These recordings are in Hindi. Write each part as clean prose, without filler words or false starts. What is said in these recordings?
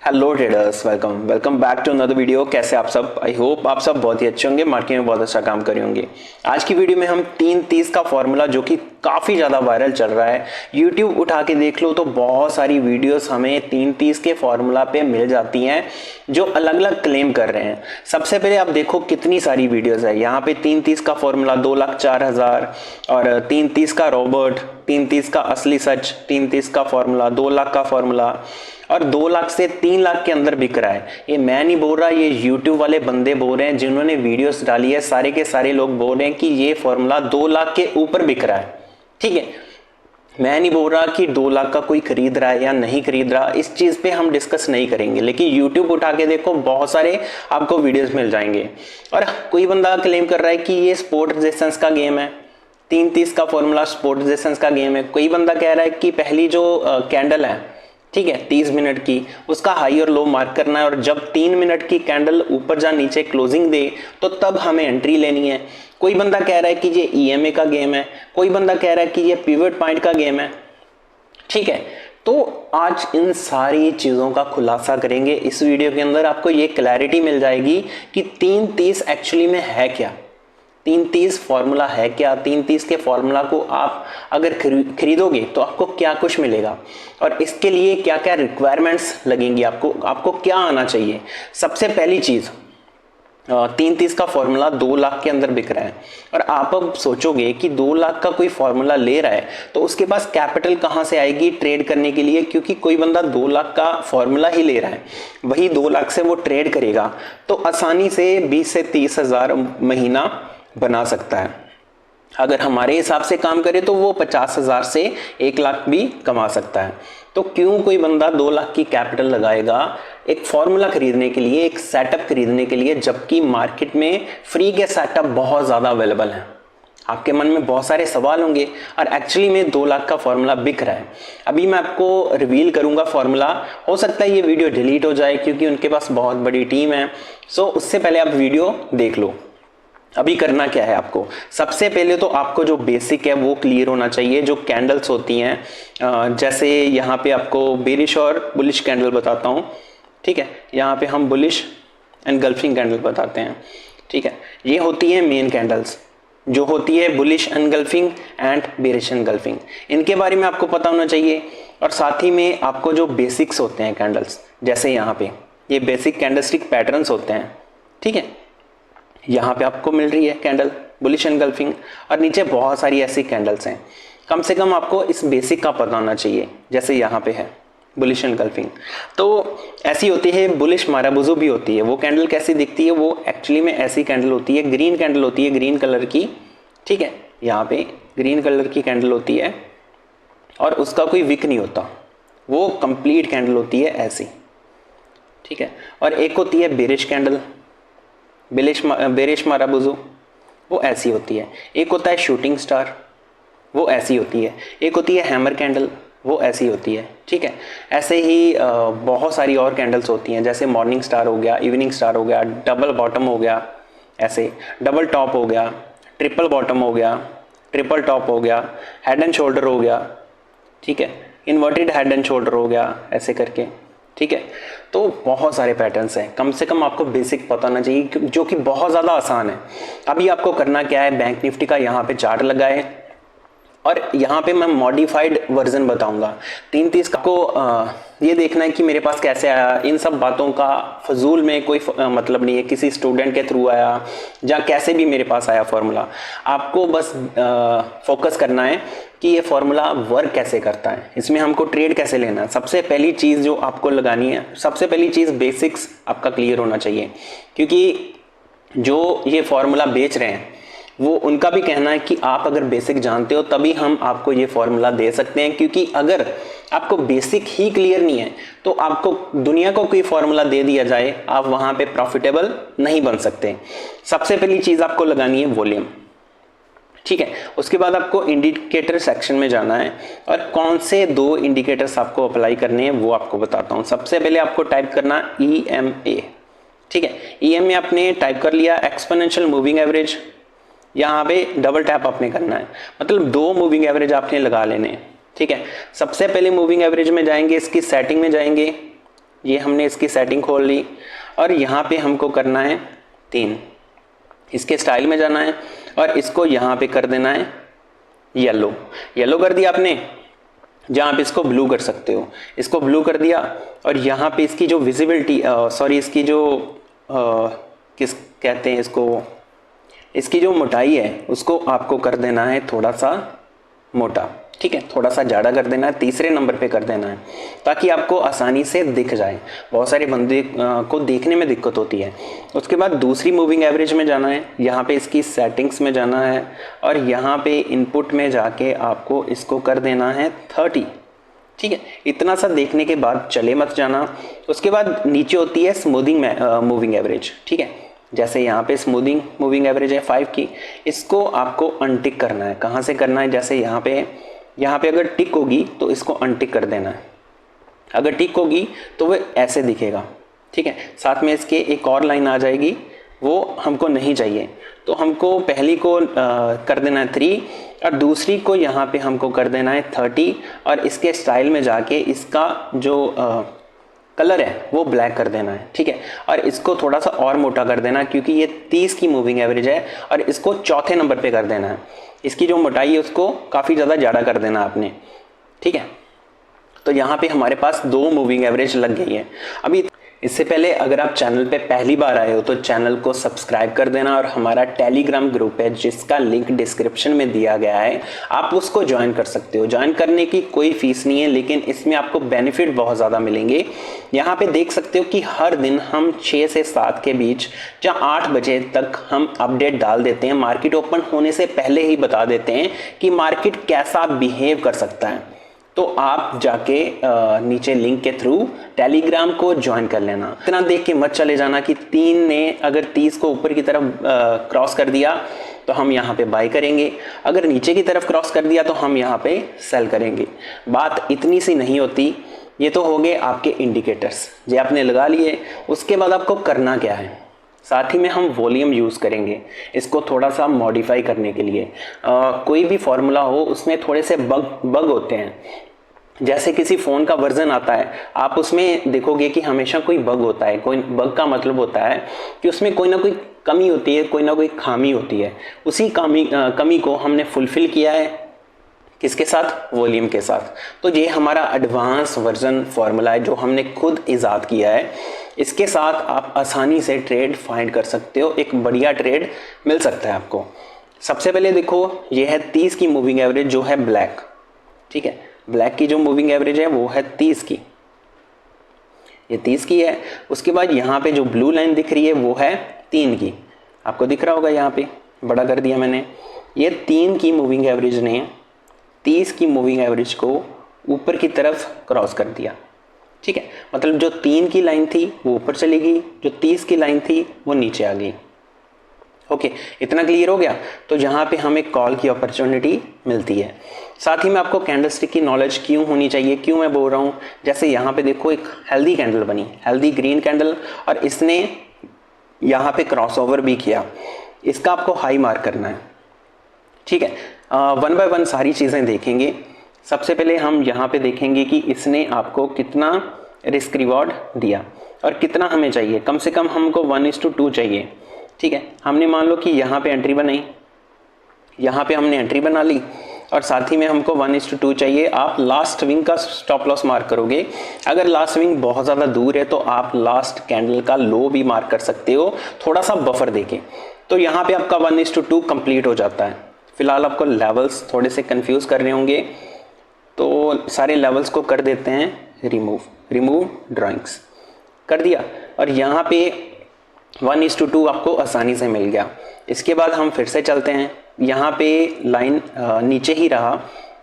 Hello traders, welcome back to another video. कैसे आप सब? आई होप आप सब बहुत ही अच्छे होंगे, मार्केट में बहुत अच्छा काम कर रहे होंगे। आज की वीडियो में हम 3-30 का फॉर्मूला, जो कि काफ़ी ज़्यादा वायरल चल रहा है, यूट्यूब उठा के देख लो तो बहुत सारी वीडियोस हमें 3-30 के फॉर्मूला पे मिल जाती हैं जो अलग अलग क्लेम कर रहे हैं। सबसे पहले आप देखो कितनी सारी वीडियोस है यहाँ पे। 3-30 का फॉर्मूला 2,04,000 और 3-30 का रॉबर्ट, 3-30 का असली सच, 3-30 का फॉर्मूला, 2 लाख का फॉर्मूला और 2 लाख से 3 लाख के अंदर बिक रहा है। ये मैं नहीं बोल रहा, ये यूट्यूब वाले बंदे बोल रहे हैं जिन्होंने वीडियोस डाली है। सारे के सारे लोग बोल रहे हैं कि ये फॉर्मूला 2 लाख के ऊपर बिक रहा है। ठीक है, मैं नहीं बोल रहा कि 2 लाख का कोई खरीद रहा है या नहीं खरीद रहा, इस चीज पे हम डिस्कस नहीं करेंगे। लेकिन यूट्यूब उठा के देखो, बहुत सारे आपको वीडियोस मिल जाएंगे। और कोई बंदा क्लेम कर रहा है कि ये स्पोर्ट रेजिस्टेंस का गेम है, 3-30 का फॉर्मूला स्पोर्ट रेजिस्टेंस का गेम है। कोई बंदा कह रहा है कि पहली जो कैंडल है, ठीक है, 30 मिनट की, उसका हाई और लो मार्क करना है और जब 3 मिनट की कैंडल ऊपर जा नीचे क्लोजिंग दे तो तब हमें एंट्री लेनी है। कोई बंदा कह रहा है कि ये ईएमए का गेम है, कोई बंदा कह रहा है कि ये पिवट पॉइंट का गेम है। ठीक है, तो आज इन सारी चीजों का खुलासा करेंगे इस वीडियो के अंदर। आपको ये क्लैरिटी मिल जाएगी कि 3-30 एक्चुअली में है क्या, 3-30 फॉर्मूला है क्या, 3-30 के फॉर्मूला को आप अगर खरीदोगे तो आपको क्या कुछ मिलेगा और इसके लिए क्या क्या रिक्वायरमेंट्स लगेंगी, आपको क्या आना चाहिए। सबसे पहली चीज, 3-30 का फॉर्मूला 2 लाख के अंदर बिक रहा है और आप अब सोचोगे कि 2 लाख का कोई फॉर्मूला ले रहा है तो उसके पास कैपिटल कहां से आएगी ट्रेड करने के लिए, क्योंकि कोई बंदा 2 लाख का फॉर्मूला ही ले रहा है, वही 2 लाख से वो ट्रेड करेगा तो आसानी से 20 से 30 हजार महीना बना सकता है। अगर हमारे हिसाब से काम करे तो वो 50,000 से 1 लाख भी कमा सकता है। तो क्यों कोई बंदा 2 लाख की कैपिटल लगाएगा एक फॉर्मूला खरीदने के लिए, एक सेटअप खरीदने के लिए, जबकि मार्केट में फ्री के सेटअप बहुत ज़्यादा अवेलेबल हैं। आपके मन में बहुत सारे सवाल होंगे और एक्चुअली में 2 लाख का फॉर्मूला बिक रहा है। अभी मैं आपको रिवील करूंगा फॉर्मूला। हो सकता है ये वीडियो डिलीट हो जाए क्योंकि उनके पास बहुत बड़ी टीम है, सो उससे पहले आप वीडियो देख लो। अभी करना क्या है आपको, सबसे पहले तो आपको जो बेसिक है वो क्लियर होना चाहिए। जो कैंडल्स होती हैं, जैसे यहाँ पे आपको बेरिश और बुलिश कैंडल बताता हूँ। ठीक है, यहाँ पे हम बुलिश एनगल्फिंग कैंडल बताते हैं। ठीक है, ये होती है मेन कैंडल्स, जो होती है bullish engulfing and bearish engulfing. इनके बारे में आपको पता होना चाहिए। और साथ ही में आपको जो बेसिक्स होते हैं कैंडल्स, जैसे यहाँ पे ये बेसिक कैंडलस्टिक पैटर्न्स होते हैं। ठीक है, यहाँ पे आपको मिल रही है कैंडल बुलिश एनगल्फिंग और नीचे बहुत सारी ऐसी कैंडल्स हैं। कम से कम आपको इस बेसिक का पता होना चाहिए। जैसे यहाँ पे है बुलिश एनगल्फिंग, तो ऐसी होती है। बुलिश माराबुजू भी होती है। वो कैंडल कैसी दिखती है, वो एक्चुअली में ऐसी कैंडल होती है, ग्रीन कैंडल होती है, ग्रीन कलर की। ठीक है, यहाँ पे ग्रीन कलर की कैंडल होती है और उसका कोई विक नहीं होता, वो कंप्लीट कैंडल होती है ऐसी। ठीक है, और एक होती है बेरिश कैंडल, बेरिश माराबुजू, वो ऐसी होती है। एक होता है शूटिंग स्टार, वो ऐसी होती है। एक होती है हैमर कैंडल, वो ऐसी होती है। ठीक है, ऐसे ही बहुत सारी और कैंडल्स होती हैं, जैसे मॉर्निंग स्टार हो गया, इवनिंग स्टार हो गया, डबल बॉटम हो गया, ऐसे डबल टॉप हो गया, ट्रिपल बॉटम हो गया, ट्रिपल टॉप हो गया, हेड एंड शोल्डर हो गया। ठीक है, इन्वर्टेड हेड एंड शोल्डर हो गया, ऐसे करके। ठीक है, तो बहुत सारे पैटर्न्स हैं। कम से कम आपको बेसिक पता होना चाहिए, जो कि बहुत ज़्यादा आसान है। अभी आपको करना क्या है, बैंक निफ्टी का यहाँ पे चार्ट लगाए और यहाँ पे मैं मॉडिफाइड वर्जन बताऊंगा। 3-30 को ये देखना है कि मेरे पास कैसे आया। इन सब बातों का फजूल में कोई मतलब नहीं है, किसी स्टूडेंट के थ्रू आया या कैसे भी मेरे पास आया फॉर्मूला। आपको बस फोकस करना है कि ये फॉर्मूला वर्क कैसे करता है, इसमें हमको ट्रेड कैसे लेना है। सबसे पहली चीज़ जो आपको लगानी है, सबसे पहली चीज़ बेसिक्स आपका क्लियर होना चाहिए, क्योंकि जो ये फॉर्मूला बेच रहे हैं वो उनका भी कहना है कि आप अगर बेसिक जानते हो तभी हम आपको ये फॉर्मूला दे सकते हैं, क्योंकि अगर आपको बेसिक ही क्लियर नहीं है तो आपको दुनिया को कोई फॉर्मूला दे दिया जाए, आप वहां पे प्रॉफिटेबल नहीं बन सकते। सबसे पहली चीज आपको लगानी है वॉल्यूम। ठीक है, उसके बाद आपको इंडिकेटर सेक्शन में जाना है और कौन से 2 इंडिकेटर्स आपको अप्लाई करने हैं वो आपको बताता हूं। सबसे पहले आपको टाइप करना EMA। ठीक है, EMA आपने टाइप कर लिया, एक्सपोनेंशियल मूविंग एवरेज। यहाँ पे डबल टैप आपने करना है, मतलब 2 मूविंग एवरेज आपने लगा लेने हैं। ठीक है, सबसे पहले मूविंग एवरेज में जाएंगे, इसकी सेटिंग में जाएंगे, ये हमने इसकी सेटिंग खोल ली और यहाँ पे हमको करना है 3, इसके स्टाइल में जाना है और इसको यहाँ पे कर देना है येलो। येलो कर दिया आपने, जहाँ आप इसको ब्लू कर सकते हो, इसको ब्लू कर दिया और यहाँ पे इसकी जो विजिबिलिटी इसकी जो किस कहते हैं इसको, इसकी जो मोटाई है उसको आपको कर देना है थोड़ा सा मोटा, ठीक है, थोड़ा सा ज़्यादा कर देना है, तीसरे नंबर पे कर देना है ताकि आपको आसानी से दिख जाए। बहुत सारे बंदे को देखने में दिक्कत होती है। उसके बाद दूसरी मूविंग एवरेज में जाना है, यहाँ पे इसकी सेटिंग्स में जाना है और यहाँ पे इनपुट में जाके आपको इसको कर देना है 30, ठीक है। इतना सा देखने के बाद चले मत जाना। उसके बाद नीचे होती है स्मूथिंग मूविंग एवरेज, ठीक है। जैसे यहाँ पे स्मूथिंग मूविंग एवरेज है 5 की, इसको आपको अनटिक करना है। कहाँ से करना है, जैसे यहाँ पे अगर टिक होगी तो इसको अनटिक कर देना है, अगर टिक होगी तो वो ऐसे दिखेगा, ठीक है। साथ में इसके एक और लाइन आ जाएगी, वो हमको नहीं चाहिए, तो हमको पहली को कर देना है 3 और दूसरी को यहाँ पे हमको कर देना है 30 और इसके स्टाइल में जाके इसका जो कलर है वो ब्लैक कर देना है, ठीक है। और इसको थोड़ा सा और मोटा कर देना क्योंकि ये 30 की मूविंग एवरेज है और इसको चौथे नंबर पे कर देना है। इसकी जो मोटाई है उसको काफ़ी ज़्यादा कर देना आपने, ठीक है। तो यहाँ पे हमारे पास 2 मूविंग एवरेज लग गई है। अभी इससे पहले अगर आप चैनल पे पहली बार आए हो तो चैनल को सब्सक्राइब कर देना और हमारा टेलीग्राम ग्रुप है जिसका लिंक डिस्क्रिप्शन में दिया गया है, आप उसको ज्वाइन कर सकते हो। ज्वाइन करने की कोई फीस नहीं है, लेकिन इसमें आपको बेनिफिट बहुत ज़्यादा मिलेंगे। यहाँ पे देख सकते हो कि हर दिन हम 6 से 7 के बीच या 8 बजे तक हम अपडेट डाल देते हैं। मार्केट ओपन होने से पहले ही बता देते हैं कि मार्केट कैसा बिहेव कर सकता है। तो आप जाके नीचे लिंक के थ्रू टेलीग्राम को ज्वाइन कर लेना। इतना देख के मत चले जाना कि 3 ने अगर 30 को ऊपर की तरफ क्रॉस कर दिया तो हम यहाँ पे बाय करेंगे, अगर नीचे की तरफ क्रॉस कर दिया तो हम यहाँ पे सेल करेंगे। बात इतनी सी नहीं होती। ये तो हो गए आपके इंडिकेटर्स, ये आपने लगा लिए। उसके बाद आपको करना क्या है, साथ ही में हम वॉल्यूम यूज़ करेंगे इसको थोड़ा सा मॉडिफाई करने के लिए। कोई भी फॉर्मूला हो उसमें थोड़े से बग होते हैं। जैसे किसी फ़ोन का वर्जन आता है, आप उसमें देखोगे कि हमेशा कोई बग होता है। कोई बग का मतलब होता है कि उसमें कोई ना कोई कमी होती है, कोई ना कोई खामी होती है। उसी कमी को हमने फुलफ़िल किया है, किसके साथ, वॉल्यूम के साथ। तो ये हमारा एडवांस वर्जन फार्मूला है जो हमने खुद इजाद किया है। इसके साथ आप आसानी से ट्रेड फाइंड कर सकते हो, एक बढ़िया ट्रेड मिल सकता है आपको। सबसे पहले देखो, ये है 30 की मूविंग एवरेज जो है ब्लैक, ठीक है। ब्लैक की जो मूविंग एवरेज है वो है 30 की, ये 30 की है। उसके बाद यहाँ पे जो ब्लू लाइन दिख रही है वो है 3 की, आपको दिख रहा होगा, यहाँ पे बड़ा कर दिया मैंने। ये 3 की मूविंग एवरेज ने 30 की मूविंग एवरेज को ऊपर की तरफ क्रॉस कर दिया, ठीक है। मतलब जो 3 की लाइन थी वो ऊपर चली गई, जो 30 की लाइन थी वो नीचे आ गई। ओके, इतना क्लियर हो गया। तो यहाँ पे हमें कॉल की अपॉर्चुनिटी मिलती है। साथ ही में आपको कैंडलस्टिक की नॉलेज क्यों होनी चाहिए, क्यों मैं बोल रहा हूँ, जैसे यहाँ पे देखो एक हेल्दी कैंडल बनी, हेल्दी ग्रीन कैंडल, और इसने यहाँ पे क्रॉसओवर भी किया। इसका आपको हाई मार्क करना है, ठीक है। 1 बाय 1 सारी चीज़ें देखेंगे। सबसे पहले हम यहाँ पे देखेंगे कि इसने आपको कितना रिस्क रिवॉर्ड दिया और कितना हमें चाहिए। कम से कम हमको 1:2 चाहिए, ठीक है। हमने मान लो कि यहाँ पे एंट्री बनाई, यहाँ पे हमने एंट्री बना ली और साथ ही में हमको 1:2 चाहिए। आप लास्ट विंग का स्टॉप लॉस मार्क करोगे। अगर लास्ट विंग बहुत ज़्यादा दूर है तो आप लास्ट कैंडल का लो भी मार्क कर सकते हो, थोड़ा सा बफर देके। तो यहाँ पे आपका 1:2 कंप्लीट हो जाता है। फिलहाल आपको लेवल्स थोड़े से कंफ्यूज कर रहे होंगे, तो सारे लेवल्स को कर देते हैं रिमूव ड्राइंग्स कर दिया, और यहाँ पे 1:2 आपको आसानी से मिल गया। इसके बाद हम फिर से चलते हैं। यहाँ पे लाइन नीचे ही रहा,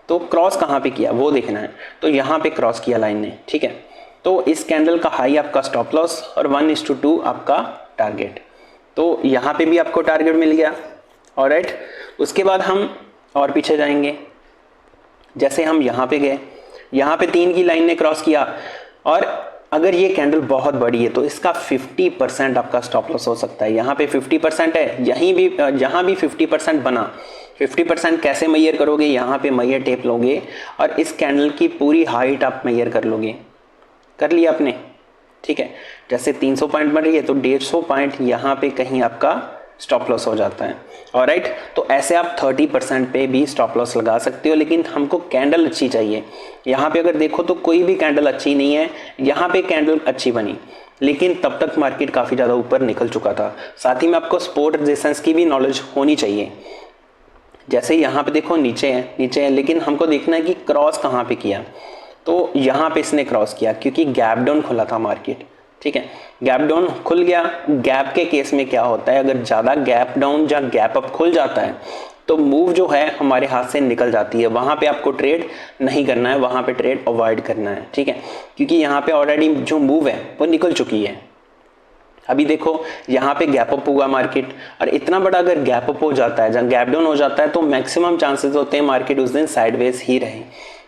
तो क्रॉस कहाँ पे किया वो देखना है। तो यहाँ पे क्रॉस किया लाइन ने, ठीक है। तो इस कैंडल का हाई आपका स्टॉप लॉस और 1:2 आपका टारगेट। तो यहाँ पे भी आपको टारगेट मिल गया। ऑलराइट, उसके बाद हम और पीछे जाएंगे। जैसे हम यहाँ पे गए, यहाँ पे 3 की लाइन ने क्रॉस किया, और अगर ये कैंडल बहुत बड़ी है तो इसका 50% आपका स्टॉप लॉस हो सकता है। यहाँ पे 50% है, यहाँ भी 50% बना। 50% कैसे मेजर करोगे, यहाँ पे मेजर टेप लोगे और इस कैंडल की पूरी हाइट आप मेजर कर लोगे। कर लिया आपने, ठीक है। जैसे 300 पॉइंट बन रही है तो 150 पॉइंट यहाँ पे कहीं आपका स्टॉप लॉस हो जाता है। ऑलराइट, तो ऐसे आप 30% पे भी स्टॉप लॉस लगा सकते हो, लेकिन हमको कैंडल अच्छी चाहिए। यहाँ पे अगर देखो तो कोई भी कैंडल अच्छी नहीं है, यहाँ पे कैंडल अच्छी बनी लेकिन तब तक मार्केट काफ़ी ज़्यादा ऊपर निकल चुका था। साथ ही में आपको सपोर्ट रेजिस्टेंस की भी नॉलेज होनी चाहिए। जैसे यहाँ पे देखो नीचे है लेकिन हमको देखना है कि क्रॉस कहाँ पे किया। तो यहाँ पे इसने क्रॉस किया क्योंकि गैप डाउन खुला था मार्केट, ठीक है। गैप डाउन खुल गया। गैप के केस में क्या होता है, अगर ज़्यादा गैप डाउन या गैप अप खुल जाता है तो मूव जो है हमारे हाथ से निकल जाती है। वहाँ पे आपको ट्रेड नहीं करना है, वहाँ पे ट्रेड अवॉइड करना है, ठीक है, क्योंकि यहाँ पे ऑलरेडी जो मूव है वो निकल चुकी है। अभी देखो यहाँ पे गैप अप हुआ मार्केट, और इतना बड़ा अगर गैप अप हो जाता है, जब गैप डाउन हो जाता है तो मैक्सिमम चांसेस होते हैं मार्केट उस दिन साइडवेज ही रहे।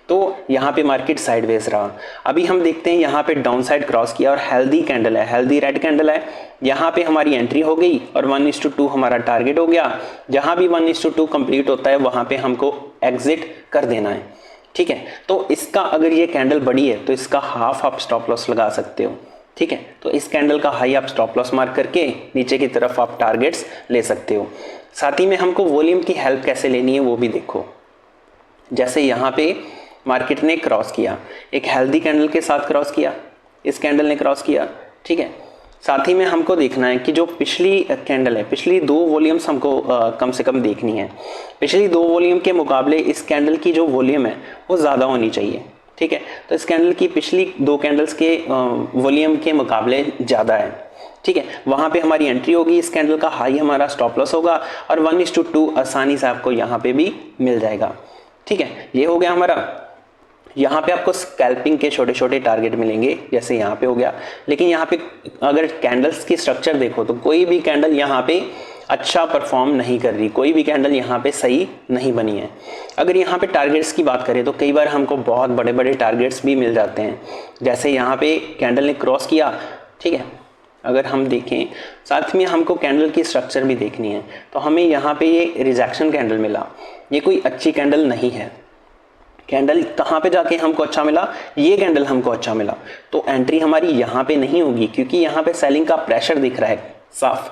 तो यहाँ पे मार्केट साइडवेज रहा। अभी हम देखते हैं यहाँ पे डाउन साइड क्रॉस किया और हेल्दी कैंडल है, हेल्दी रेड कैंडल है। यहाँ पे हमारी एंट्री हो गई और 1:2 हमारा टारगेट हो गया। जहाँ भी 1:2 कंप्लीट होता है वहाँ पे हमको एग्जिट कर देना है, ठीक है। तो इसका अगर ये कैंडल बड़ी है तो इसका हाफ आप स्टॉप लॉस लगा सकते हो, ठीक है। तो इस कैंडल का हाई आप स्टॉप लॉस मार्क करके नीचे की तरफ आप टारगेट्स ले सकते हो। साथ ही में हमको वॉल्यूम की हेल्प कैसे लेनी है वो भी देखो। जैसे यहाँ पे मार्केट ने क्रॉस किया, एक हेल्दी कैंडल के साथ क्रॉस किया, इस कैंडल ने क्रॉस किया, ठीक है। साथ ही में हमको देखना है कि जो पिछली कैंडल है, पिछली 2 वॉल्यूम्स हमको कम से कम देखनी है। पिछली 2 वॉल्यूम के मुकाबले इस कैंडल की जो वॉल्यूम है वो ज़्यादा होनी चाहिए, ठीक है। तो इस कैंडल की पिछली 2 कैंडल्स के वॉल्यूम के मुकाबले ज़्यादा है, ठीक है। वहाँ पे हमारी एंट्री होगी, इस कैंडल का हाई हमारा स्टॉप लॉस होगा और 1:2 आसानी से आपको यहाँ पे भी मिल जाएगा, ठीक है। ये हो गया हमारा। यहाँ पे आपको स्कैल्पिंग के छोटे छोटे टारगेट मिलेंगे, जैसे यहाँ पे हो गया। लेकिन यहाँ पे अगर कैंडल्स की स्ट्रक्चर देखो तो कोई भी कैंडल यहाँ पे अच्छा परफॉर्म नहीं कर रही, कोई भी कैंडल यहाँ पे सही नहीं बनी है। अगर यहाँ पे टारगेट्स की बात करें तो कई बार हमको बहुत बड़े बड़े टारगेट्स भी मिल जाते हैं। जैसे यहाँ पे कैंडल ने क्रॉस किया, ठीक है। अगर हम देखें, साथ में हमको कैंडल की स्ट्रक्चर भी देखनी है, तो हमें यहाँ पे ये रिजेक्शन कैंडल मिला, ये कोई अच्छी कैंडल नहीं है। कैंडल कहाँ पे जाके हमको अच्छा मिला, ये कैंडल हमको अच्छा मिला, तो एंट्री हमारी यहाँ पे नहीं होगी क्योंकि यहाँ पे सेलिंग का प्रेशर दिख रहा है साफ।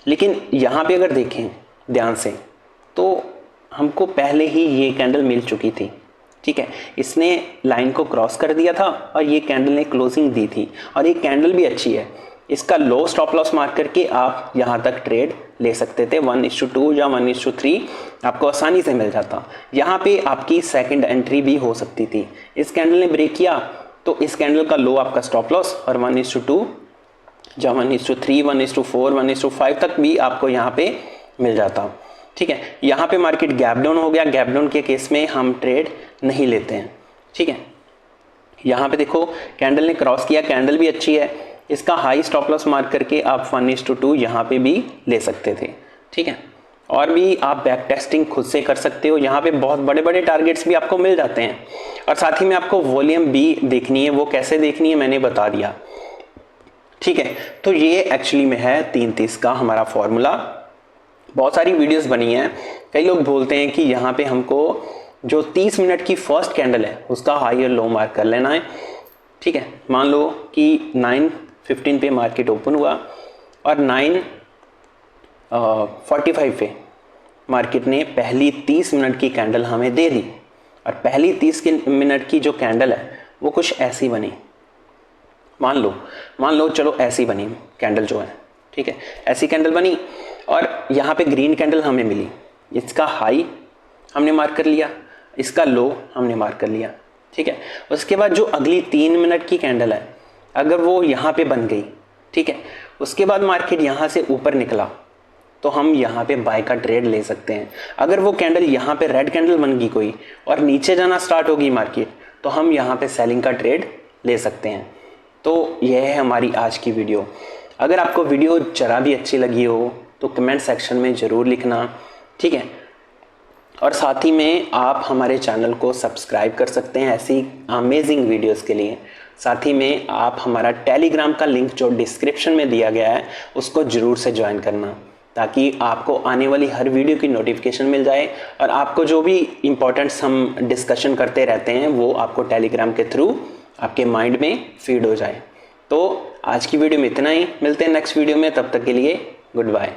लेकिन यहाँ पे अगर देखें ध्यान से तो हमको पहले ही ये कैंडल मिल चुकी थी, ठीक है। इसने लाइन को क्रॉस कर दिया था और ये कैंडल ने क्लोजिंग दी थी और ये कैंडल भी अच्छी है। इसका लो स्टॉप लॉस मार्क करके आप यहाँ तक ट्रेड ले सकते थे। 1:2 या 1:3 आपको आसानी से मिल जाता। यहाँ पे आपकी सेकंड एंट्री भी हो सकती थी। इस कैंडल ने ब्रेक किया तो इस कैंडल का लो आपका स्टॉप लॉस और 1:2 या 1:3, 1:4, 1:5 तक भी आपको यहाँ पे मिल जाता, ठीक है। यहाँ पे मार्केट गैप डाउन हो गया, गैप डाउन के केस में हम ट्रेड नहीं लेते हैं, ठीक है। यहाँ पे देखो कैंडल ने क्रॉस किया, कैंडल भी अच्छी है, इसका हाई स्टॉप लॉस मार्क करके आप 1:2 यहाँ पे भी ले सकते थे, ठीक है। और भी आप बैक टेस्टिंग खुद से कर सकते हो। यहाँ पे बहुत बड़े बड़े टारगेट्स भी आपको मिल जाते हैं और साथ ही में आपको वॉल्यूम भी देखनी है। वो कैसे देखनी है मैंने बता दिया, ठीक है। तो ये एक्चुअली में है 3:30 का हमारा फॉर्मूला। बहुत सारी वीडियोस बनी हैं। कई लोग बोलते हैं कि यहाँ पे हमको जो 30 मिनट की फर्स्ट कैंडल है उसका हाई और लो मार्क कर लेना है, ठीक है। मान लो कि 9:15 पे मार्केट ओपन हुआ और 9:45 पे मार्केट ने पहली 30 मिनट की कैंडल हमें दे दी और पहली 30 मिनट की जो कैंडल है वो कुछ ऐसी बनी। मान लो चलो ऐसी बनी कैंडल जो है, ठीक है। ऐसी कैंडल बनी और यहाँ पे ग्रीन कैंडल हमें मिली। इसका हाई हमने मार्क कर लिया, इसका लो हमने मार्क कर लिया, ठीक है। उसके बाद जो अगली 3 मिनट की कैंडल है अगर वो यहाँ पे बन गई, ठीक है, उसके बाद मार्केट यहाँ से ऊपर निकला तो हम यहाँ पे बाय का ट्रेड ले सकते हैं। अगर वो कैंडल यहाँ पे रेड कैंडल बन गई कोई और नीचे जाना स्टार्ट होगी मार्केट तो हम यहाँ पे सेलिंग का ट्रेड ले सकते हैं। तो यह है हमारी आज की वीडियो। अगर आपको वीडियो जरा भी अच्छी लगी हो तो कमेंट सेक्शन में ज़रूर लिखना, ठीक है। और साथ ही में आप हमारे चैनल को सब्सक्राइब कर सकते हैं ऐसी अमेजिंग वीडियोस के लिए। साथ ही में आप हमारा टेलीग्राम का लिंक जो डिस्क्रिप्शन में दिया गया है उसको ज़रूर से ज्वाइन करना ताकि आपको आने वाली हर वीडियो की नोटिफिकेशन मिल जाए और आपको जो भी इम्पोर्टेंट्स हम डिस्कशन करते रहते हैं वो आपको टेलीग्राम के थ्रू आपके माइंड में फीड हो जाए। तो आज की वीडियो में इतना ही, मिलते हैं नेक्स्ट वीडियो में, तब तक के लिए गुड बाय।